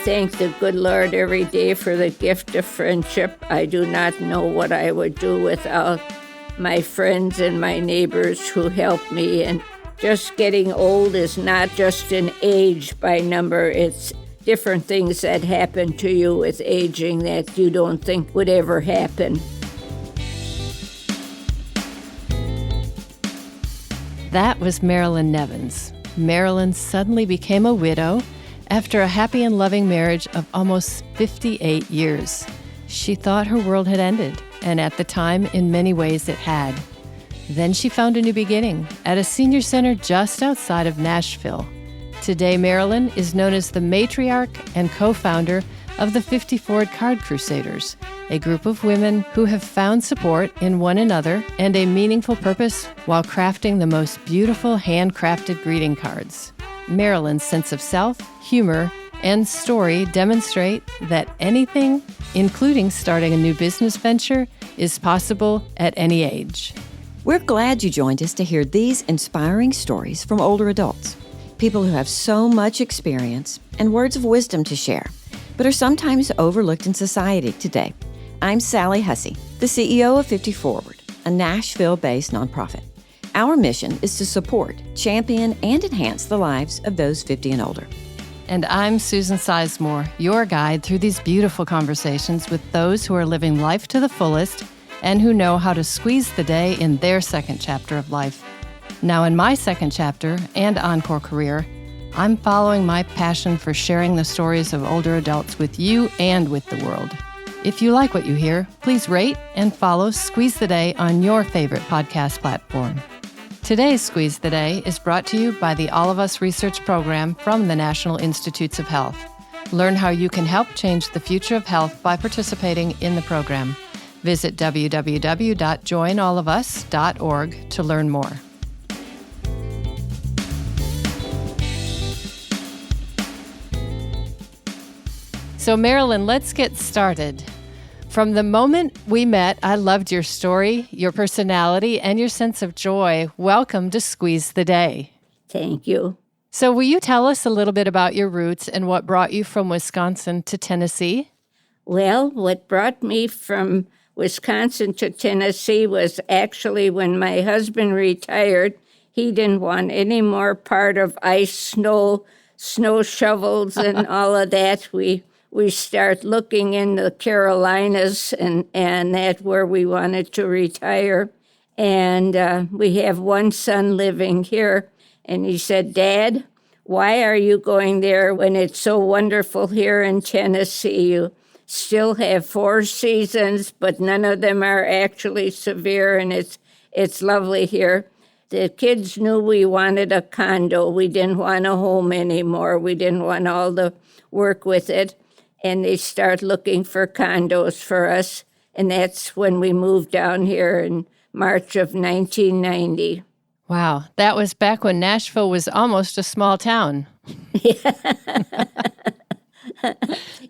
thank the good Lord every day for the gift of friendship. I do not know what I would do without my friends and my neighbors who help me. And just getting old is not just an age by number. It's different things that happen to you with aging that you don't think would ever happen. That was Marilyn Nevens. Marilyn suddenly became a widow after a happy and loving marriage of almost 58 years. She thought her world had ended, and at the time, in many ways, it had. Then she found a new beginning at a senior center just outside of Nashville. Today, Marilyn is known as the matriarch and co-founder of the FiftyForward Card Crusaders, a group of women who have found support in one another and a meaningful purpose while crafting the most beautiful handcrafted greeting cards. Marilyn's sense of self, humor, and story demonstrate that anything, including starting a new business venture, is possible at any age. We're glad you joined us to hear these inspiring stories from older adults, people who have so much experience and words of wisdom to share, but are sometimes overlooked in society today. I'm Sally Hussey, the CEO of FiftyForward, a Nashville-based nonprofit. Our mission is to support, champion, and enhance the lives of those 50 and older. And I'm Susan Sizemore, your guide through these beautiful conversations with those who are living life to the fullest and who know how to squeeze the day in their second chapter of life. Now, in my second chapter and encore career, I'm following my passion for sharing the stories of older adults with you and with the world. If you like what you hear, please rate and follow Squeeze the Day on your favorite podcast platform. Today's Squeeze the Day is brought to you by the All of Us Research Program from the National Institutes of Health. Learn how you can help change the future of health by participating in the program. Visit www.joinallofus.org to learn more. So Marilyn, let's get started. From the moment we met, I loved your story, your personality, and your sense of joy. Welcome to Squeeze the Day. Thank you. So will you tell us a little bit about your roots and what brought you from Wisconsin to Tennessee? Well, what brought me from Wisconsin to Tennessee was actually when my husband retired. He didn't want any more part of ice, snow shovels, and all of that. We start looking in the Carolinas and that's where we wanted to retire. And we have one son living here. And he said, "Dad, why are you going there when it's so wonderful here in Tennessee? You still have 4 seasons, but none of them are actually severe, and it's lovely here." The kids knew we wanted a condo. We didn't want a home anymore. We didn't want all the work with it. And they start looking for condos for us. And that's when we moved down here in March of 1990. Wow, that was back when Nashville was almost a small town.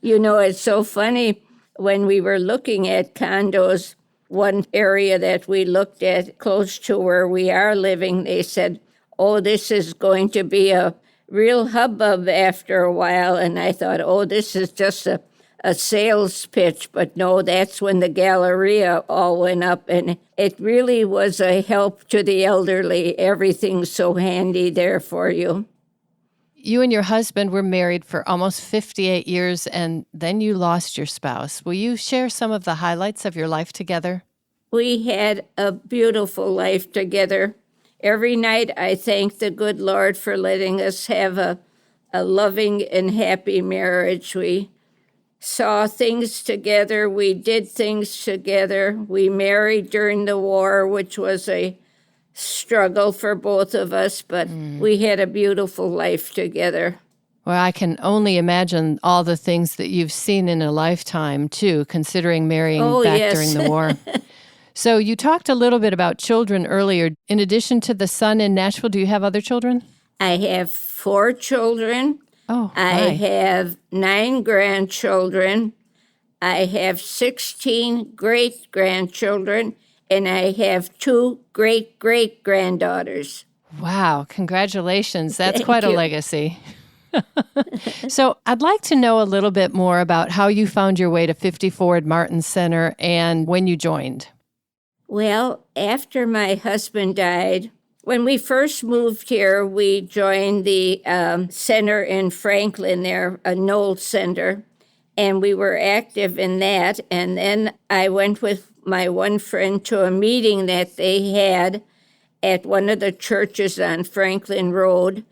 You know, it's so funny. When we were looking at condos, one area that we looked at close to where we are living, they said, "Oh, this is going to be a real hubbub after a while." And I thought, oh, this is just a sales pitch. But no, that's when the Galleria all went up. And it really was a help to the elderly. Everything's so handy there for you. You and your husband were married for almost 58 years, and then you lost your spouse. Will you share some of the highlights of your life together? We had a beautiful life together. Every night I thank the good Lord for letting us have a loving and happy marriage. We saw things together. We did things together. We married during the war, which was a struggle for both of us, but we had a beautiful life together. Well, I can only imagine all the things that you've seen in a lifetime, too, considering marrying during the war. So you talked a little bit about children earlier. In addition to the son in Nashville, do you have other children? I have 4 children. Oh, I have 9 grandchildren. I have 16 great-grandchildren, and I have 2 great-great-granddaughters. Wow, congratulations. That's quite a legacy. So I'd like to know a little bit more about how you found your way to 50 Martin Center and when you joined. Well, after my husband died, when we first moved here, we joined the center in Franklin there, a Knoll Center, and we were active in that. And then I went with my one friend to a meeting that they had at one of the churches on Franklin Road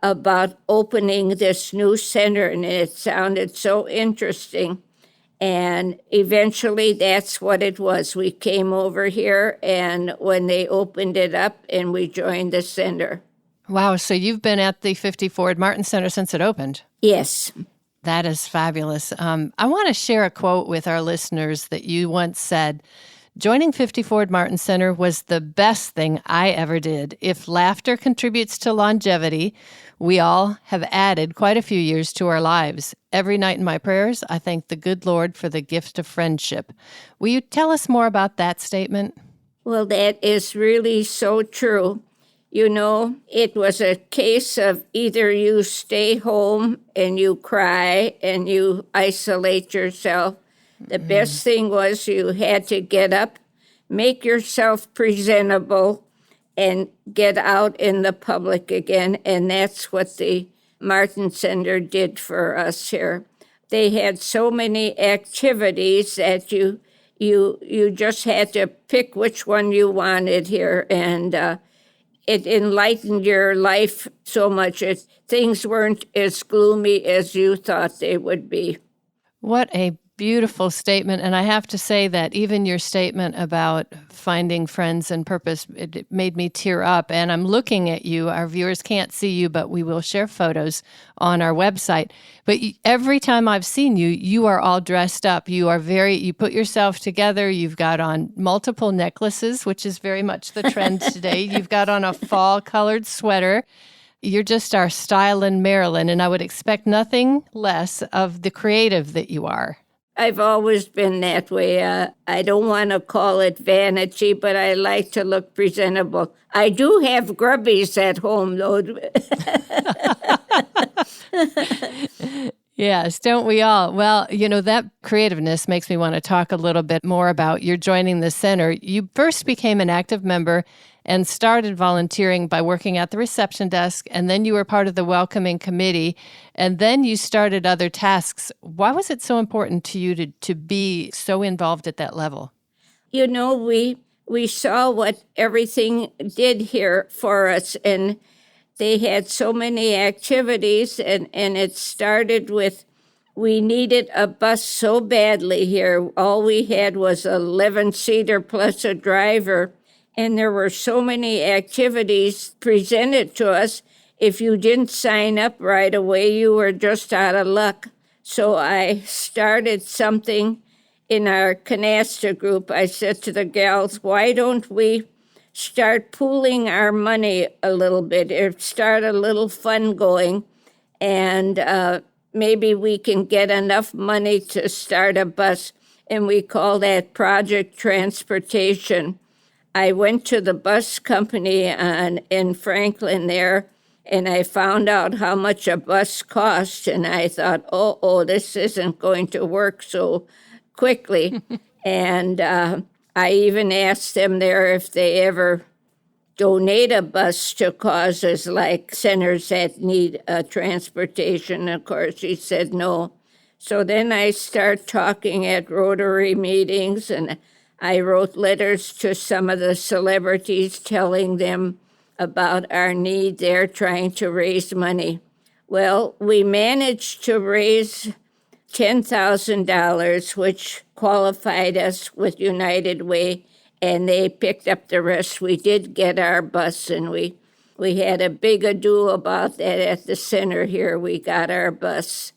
about opening this new center, and it sounded so interesting. And eventually that's what it was. We came over here, and when they opened it up, and we joined the center. Wow, so you've been at the 50 Martin Center since it opened. Yes. That is fabulous. I want to share a quote with our listeners that you once said. Joining 50 Martin Center was the best thing I ever did. If laughter contributes to longevity, we all have added quite a few years to our lives. Every night in my prayers, I thank the good Lord for the gift of friendship. Will you tell us more about that statement? Well, that is really so true. You know, it was a case of either you stay home and you cry and you isolate yourself. The best thing was you had to get up, make yourself presentable, and get out in the public again. And that's what the Martin Center did for us here. They had so many activities that you just had to pick which one you wanted here. And it enlightened your life so much. Things weren't as gloomy as you thought they would be. What a beautiful statement. And I have to say that even your statement about finding friends and purpose, it made me tear up. And I'm looking at you. Our viewers can't see you, but we will share photos on our website. But every time I've seen you, you are all dressed up. You put yourself together. You've got on multiple necklaces, which is very much the trend today. You've got on a fall colored sweater. You're just our stylin' Marilyn, and I would expect nothing less of the creative that you are. I've always been that way. I don't want to call it vanity, but I like to look presentable. I do have grubbies at home, though. Yes, don't we all? Well, that creativeness makes me want to talk a little bit more about your joining the center. You first became an active member and started volunteering by working at the reception desk, and then you were part of the welcoming committee, and then you started other tasks. Why was it so important to you to be so involved at that level? You know, we saw what everything did here for us, and they had so many activities, and it started with, we needed a bus so badly here. All we had was a 11-seater plus a driver. And there were so many activities presented to us. If you didn't sign up right away, you were just out of luck. So I started something in our canasta group. I said to the gals, why don't we start pooling our money a little bit, or start a little fund going, and maybe we can get enough money to start a bus. And we call that Project Transportation. I went to the bus company in Franklin there, and I found out how much a bus cost, and I thought, oh, this isn't going to work so quickly. And I even asked them there if they ever donate a bus to causes like centers that need transportation. Of course, he said no. So then I start talking at Rotary meetings, and I wrote letters to some of the celebrities telling them about our need there, trying to raise money. Well, we managed to raise $10,000, which qualified us with United Way, and they picked up the rest. We did get our bus, and we had a big ado about that at the center here. We got our bus.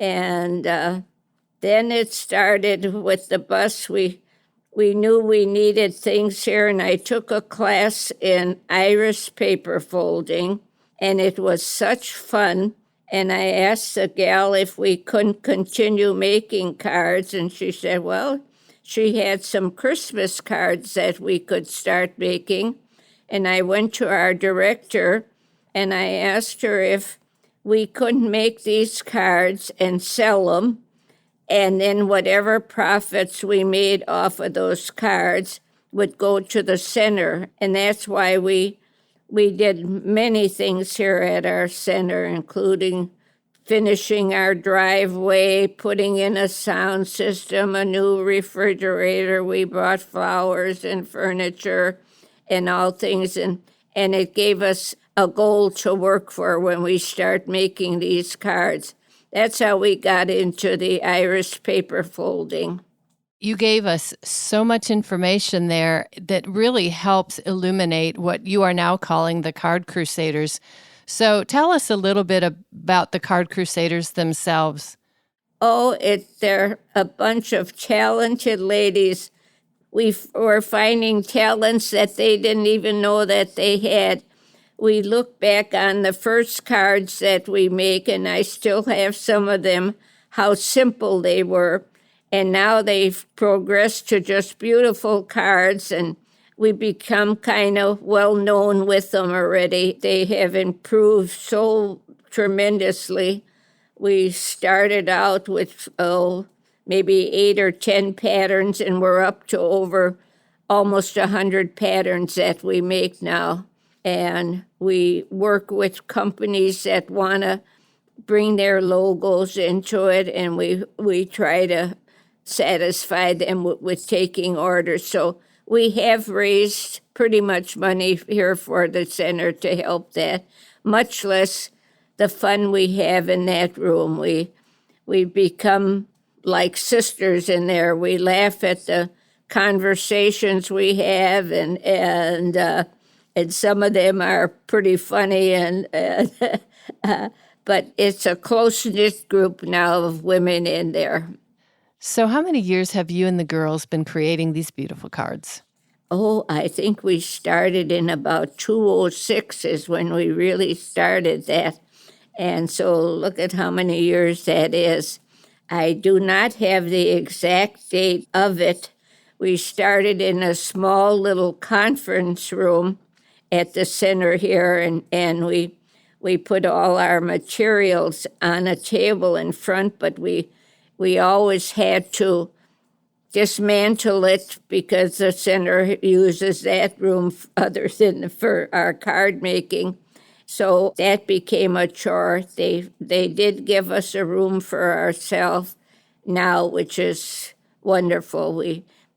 And then it started with the bus. We knew we needed things here, and I took a class in iris paper folding, and it was such fun. And I asked the gal if we couldn't continue making cards, and she said, well, she had some Christmas cards that we could start making. And I went to our director, and I asked her if we couldn't make these cards and sell them, and then whatever profits we made off of those cards would go to the center. And that's why we did many things here at our center, including finishing our driveway, putting in a sound system, a new refrigerator. We bought flowers and furniture and all things, and it gave us a goal to work for when we start making these cards. That's how we got into the iris paper folding. You gave us so much information there that really helps illuminate what you are now calling the Card Crusaders. So tell us a little bit about the Card Crusaders themselves. Oh, they're a bunch of talented ladies. We were finding talents that they didn't even know that they had. We look back on the first cards that we make, and I still have some of them, how simple they were. And now they've progressed to just beautiful cards, and we become kind of well-known with them already. They have improved so tremendously. We started out with, maybe 8 or 10 patterns, and we're up to over almost 100 patterns that we make now. And we work with companies that want to bring their logos into it, and we try to satisfy them with taking orders. So we have raised pretty much money here for the center to help that, much less the fun we have in that room. We become like sisters in there. We laugh at the conversations we have, and some of them are pretty funny, but it's a close-knit group now of women in there. So how many years have you and the girls been creating these beautiful cards? Oh, I think we started in about 2006 is when we really started that. And so look at how many years that is. I do not have the exact date of it. We started in a small little conference room at the center here, and we put all our materials on a table in front, but we always had to dismantle it because the center uses that room other than for our card making. So that became a chore. They did give us a room for ourselves now, which is wonderful.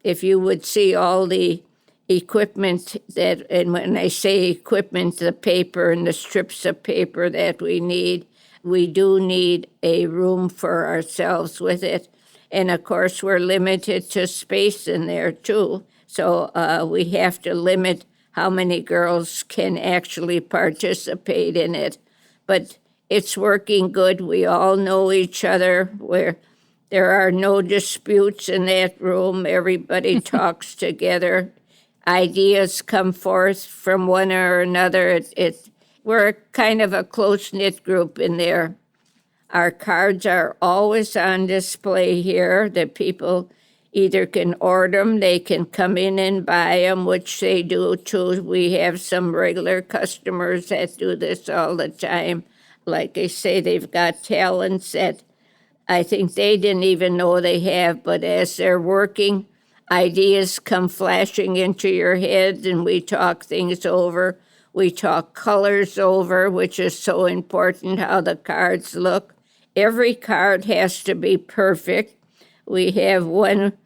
If you would see all the equipment and when I say equipment, the paper and the strips of paper that we do need a room for ourselves with it. And of course, we're limited to space in there too. So we have to limit how many girls can actually participate in it. But it's working good. We all know each other. There are no disputes in that room. Everybody talks together. Ideas come forth from one or another. We're kind of a close-knit group in there. Our cards are always on display here that people either can order them, they can come in and buy them, which they do too. We have some regular customers that do this all the time. Like I say, they've got talents that I think they didn't even know they have, but as they're working, ideas come flashing into your head, and we talk things over. We talk colors over, which is so important, how the cards look. Every card has to be perfect. We have one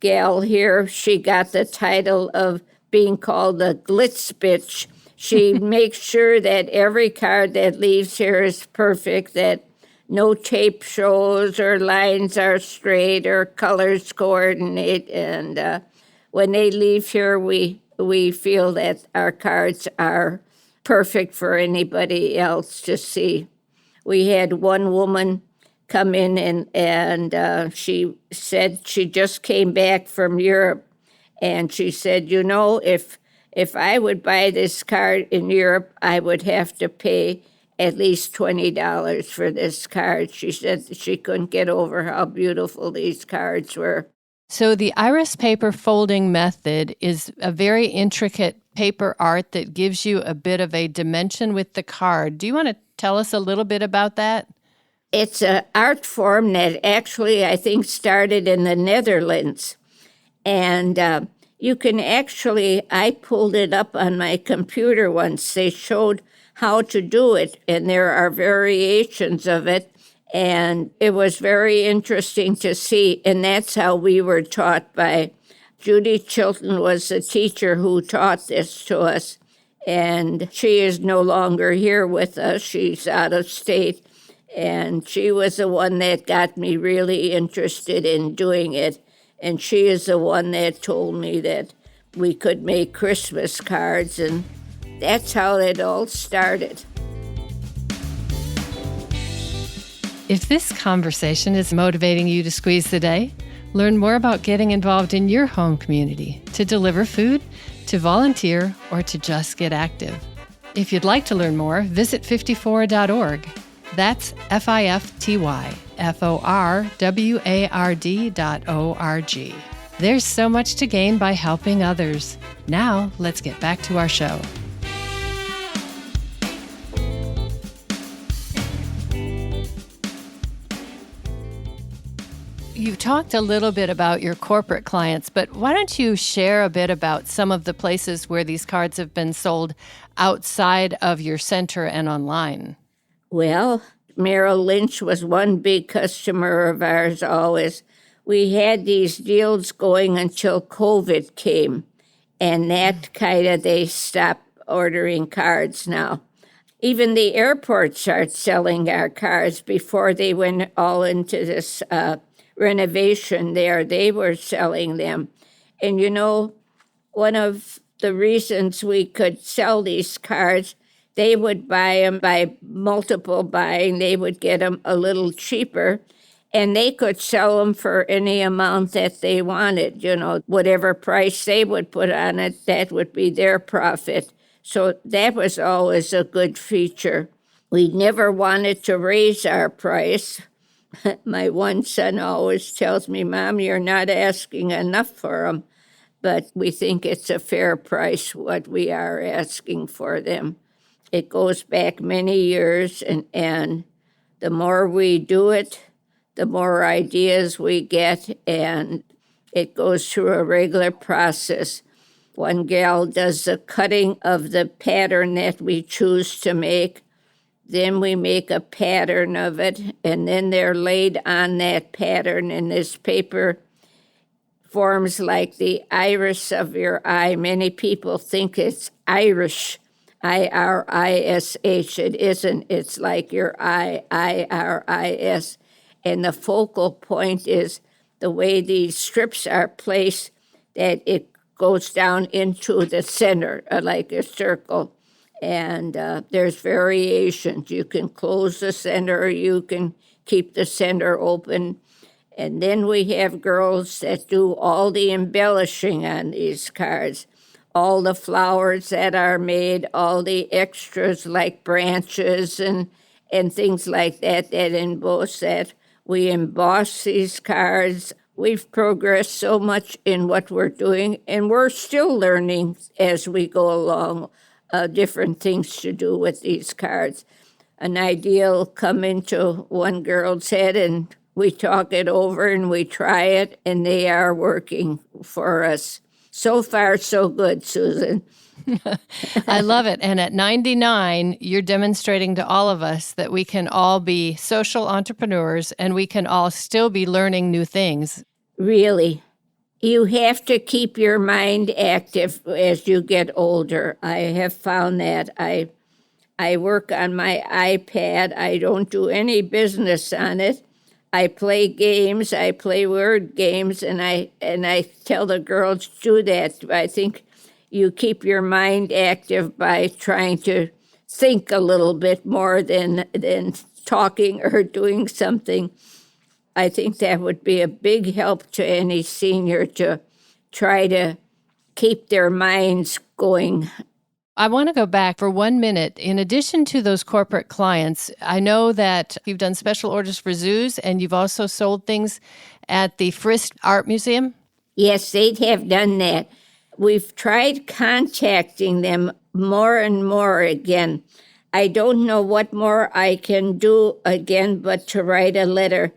gal here, she got the title of being called the Glitz Bitch. She makes sure that every card that leaves here is perfect, that no tape shows or lines are straight or colors coordinate. And when they leave here, we feel that our cards are perfect for anybody else to see. We had one woman come in and she said she just came back from Europe. And she said, if I would buy this card in Europe, I would have to pay at least $20 for this card. She said she couldn't get over how beautiful these cards were. So the iris paper folding method is a very intricate paper art that gives you a bit of a dimension with the card. Do you want to Tell us a little bit about that. It's an art form that actually, I think, started in the Netherlands. And you can actually, I pulled it up on my computer once. They showed how to do it, and there are variations of it. And it was very interesting to see. And that's how we were taught by Judy Chilton was the teacher who taught this to us. And she is no longer here with us. She's out of state. And she was the one that got me really interested in doing it. And she is the one that told me that we could make Christmas cards. And that's how it all started. If this conversation is motivating you to squeeze the day, learn more about getting involved in your home community, to deliver food, to volunteer, or to just get active. If you'd like to learn more, visit 50forward.org. That's FiftyForward.org. There's so much to gain by helping others. Now, let's get back to our show. You talked a little bit about your corporate clients, but why don't you share a bit about some of the places where these cards have been sold outside of your center and online? Well, Merrill Lynch was one big customer of ours always. We had these deals going until COVID came, and that they stopped ordering cards now. Even the airport started selling our cards before they went all into this renovation there. They were selling them. And one of the reasons we could sell these cards, they would buy them by multiple buying. They would get them a little cheaper, and they could sell them for any amount that they wanted. Whatever price they would put on it, that would be their profit. So that was always a good feature. We never wanted to raise our price. My one son always tells me, Mom, you're not asking enough for them. But we think it's a fair price, what we are asking for them. It goes back many years, and the more we do it, the more ideas we get, and it goes through a regular process. One gal does the cutting of the pattern that we choose to make. Then we make a pattern of it, and then they're laid on that pattern, and this paper forms like the iris of your eye. Many people think it's Irish, I-R-I-S-H. It isn't. It's like your eye, I-R-I-S. And the focal point is the way these strips are placed, that it goes down into the center, like a circle. And there's variations. You can close the center, or you can keep the center open. And then we have girls that do all the embellishing on these cards, all the flowers that are made, all the extras like branches and things like that emboss that. We emboss these cards. We've progressed so much in what we're doing, and we're still learning as we go along different things to do with these cards. An idea will come into one girl's head, and we talk it over and we try it, and they are working for us. So far, so good, Susan. I love it. And at 99, you're demonstrating to all of us that we can all be social entrepreneurs and we can all still be learning new things. Really. You have to keep your mind active as you get older. I have found that. I work on my iPad. I don't do any business on it. I play games. I play word games, and I tell the girls to do that. I think you keep your mind active by trying to think a little bit more than talking or doing something. I think that would be a big help to any senior to try to keep their minds going. I want to go back for 1 minute. In addition to those corporate clients, I know that you've done special orders for zoos, and you've also sold things at the Frist Art Museum. Yes, they have done that. We've tried contacting them more and more again. I don't know what more I can do again but to write a letter.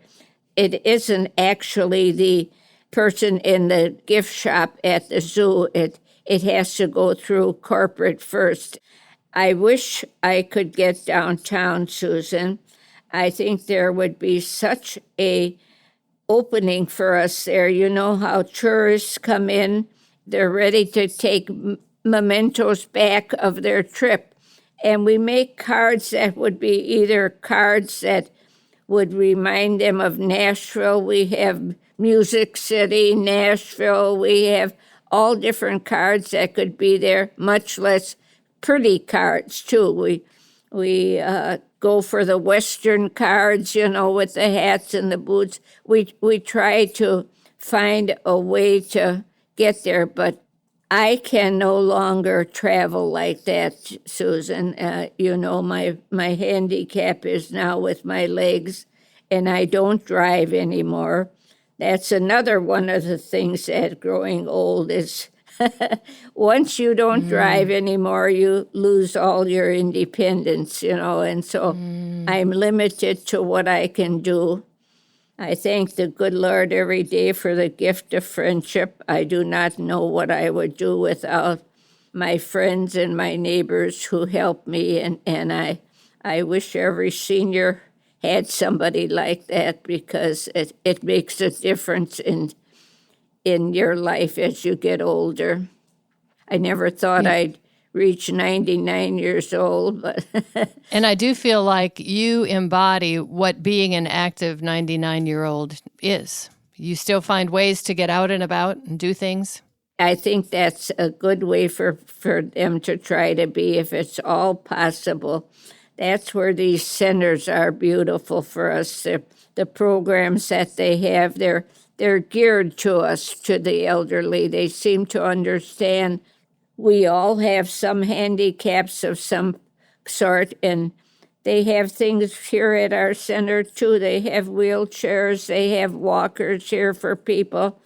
It isn't actually the person in the gift shop at the zoo. It has to go through corporate first. I wish I could get downtown, Susan. I think there would be such a opening for us there. You know how tourists come in, they're ready to take mementos back of their trip. And we make cards that would be either cards that would remind them of Nashville. We have Music City, Nashville. We have all different cards that could be there, much less pretty cards, too. We go for the Western cards, with the hats and the boots. We try to find a way to get there, but I can no longer travel like that, Susan. My handicap is now with my legs, and I don't drive anymore. That's another one of the things that growing old is once you don't drive anymore, you lose all your independence, and so I'm limited to what I can do. I thank the good Lord every day for the gift of friendship. I do not know what I would do without my friends and my neighbors who help me, and I wish every senior had somebody like that, because it makes a difference in your life as you get older. I never thought I'd reach 99 years old, but And I do feel like you embody what being an active 99-year-old is. You still find ways to get out and about and do things? I think that's a good way for them to try to be, if it's all possible. That's where these centers are beautiful for us. The programs that they have, they're geared to us, to the elderly. They seem to understand we all have some handicaps of some sort, and they have things here at our center, too. They have wheelchairs. They have walkers here for people.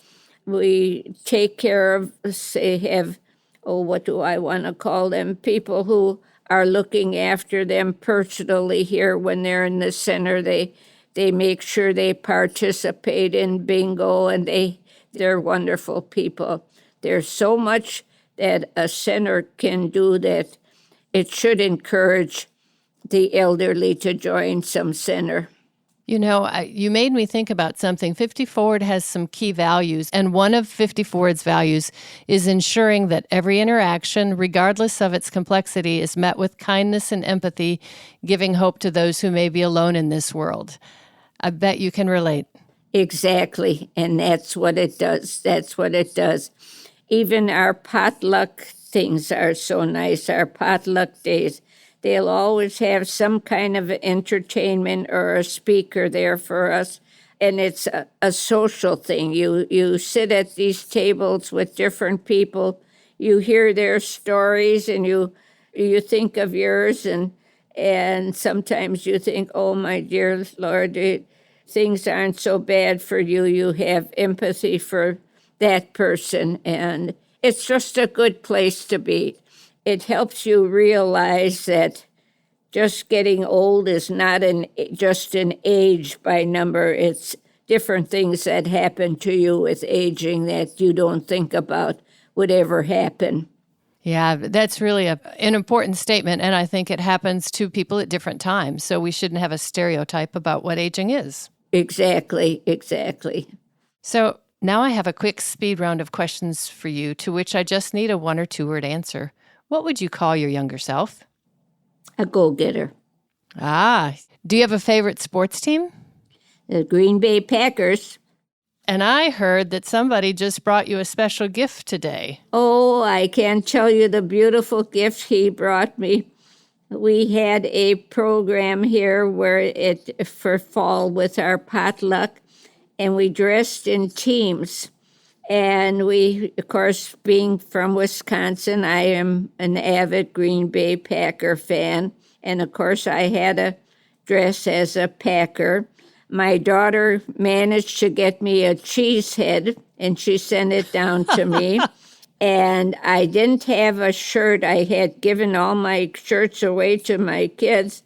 We take care of, they have, what do I want to call them? People who are looking after them personally here when they're in the center. They make sure they participate in bingo, and they're wonderful people. There's so much that a center can do that it should encourage the elderly to join some center. You made me think about something. 50Forward has some key values, and one of 50Forward's values is ensuring that every interaction, regardless of its complexity, is met with kindness and empathy, giving hope to those who may be alone in this world. I bet you can relate. Exactly, and that's what it does. That's what it does. Even our potluck things are so nice, our potluck days. They'll always have some kind of entertainment or a speaker there for us, and it's a social thing. You sit at these tables with different people, you hear their stories, and you think of yours, and sometimes you think, oh, my dear Lord, things aren't so bad for you. You have empathy for that person, and it's just a good place to be. It helps you realize that just getting old is not just an age by number. It's different things that happen to you with aging that you don't think about would ever happen. Yeah, that's really an important statement, and I think it happens to people at different times, so we shouldn't have a stereotype about what aging is. Exactly. So now I have a quick speed round of questions for you, to which I just need a 1 or 2 word answer. What would you call your younger self? A go-getter. Ah, do you have a favorite sports team? The Green Bay Packers. And I heard that somebody just brought you a special gift today. Oh, I can't tell you the beautiful gift he brought me. We had a program here for fall with our potluck, and we dressed in teams. And we, of course, being from Wisconsin, I am an avid Green Bay Packer fan. And, of course, I had a dress as a Packer. My daughter managed to get me a cheese head, and she sent it down to me. and I didn't have a shirt. I had given all my shirts away to my kids,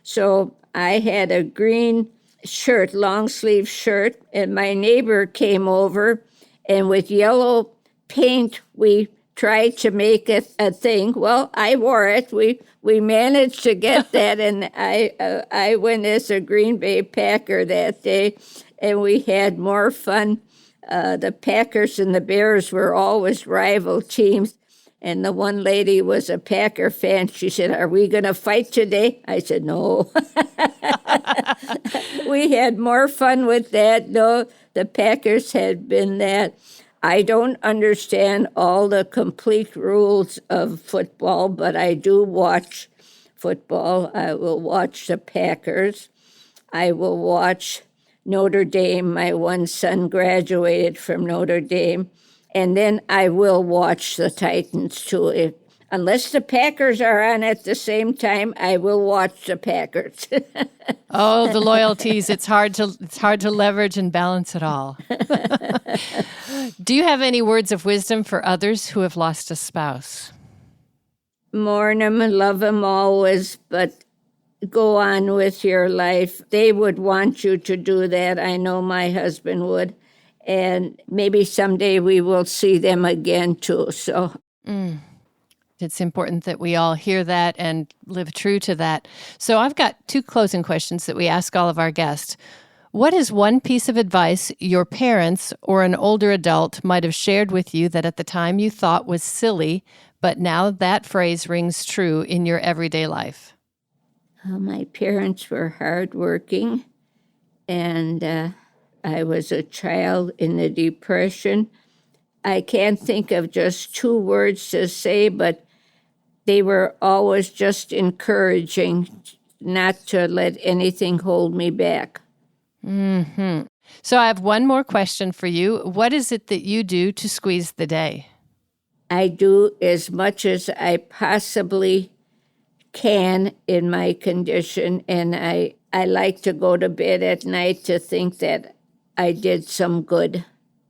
so I had a green shirt, long sleeve shirt, and my neighbor came over, and with yellow paint, we tried to make it a thing. Well, I wore it. We managed to get that, and I went as a Green Bay Packer that day, and we had more fun. The Packers and the Bears were always rival teams, and the one lady was a Packer fan. She said, "Are we going to fight today?" I said, "No." We had more fun with that. No, the Packers had been that. I don't understand all the complete rules of football, but I do watch football. I will watch the Packers. I will watch Notre Dame. My one son graduated from Notre Dame. And then I will watch the Titans, too. Unless the Packers are on at the same time, I will watch the Packers. Oh, the loyalties. It's hard to leverage and balance it all. Do you have any words of wisdom for others who have lost a spouse? Mourn them and love them always, but go on with your life. They would want you to do that. I know my husband would. And maybe someday we will see them again, too. So It's important that we all hear that and live true to that. So I've got 2 closing questions that we ask all of our guests. What is one piece of advice your parents or an older adult might have shared with you that at the time you thought was silly, but now that phrase rings true in your everyday life? my parents were hardworking, and I was a child in the Depression. I can't think of just 2 words to say, but they were always just encouraging not to let anything hold me back. Mm-hmm. So I have one more question for you. What is it that you do to squeeze the day? I do as much as I possibly can in my condition, and I like to go to bed at night to think that I did some good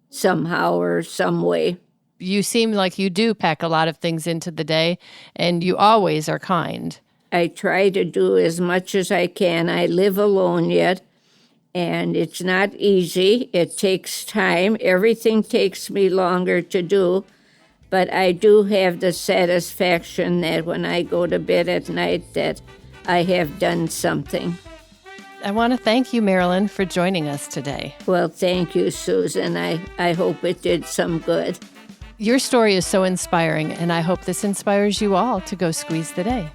somehow or some way. You seem like you do pack a lot of things into the day, and you always are kind. I try to do as much as I can. I live alone yet, and it's not easy. It takes time. Everything takes me longer to do, but I do have the satisfaction that when I go to bed at night that I have done something. I want to thank you, Marilyn, for joining us today. Well, thank you, Susan. I hope it did some good. Your story is so inspiring, and I hope this inspires you all to go squeeze the day.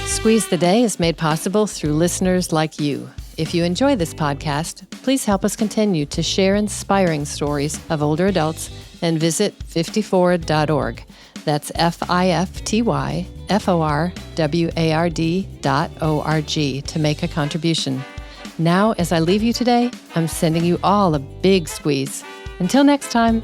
Squeeze the Day is made possible through listeners like you. If you enjoy this podcast, please help us continue to share inspiring stories of older adults and visit 50forward.org. That's FiftyForward.org to make a contribution. Now, as I leave you today, I'm sending you all a big squeeze. Until next time.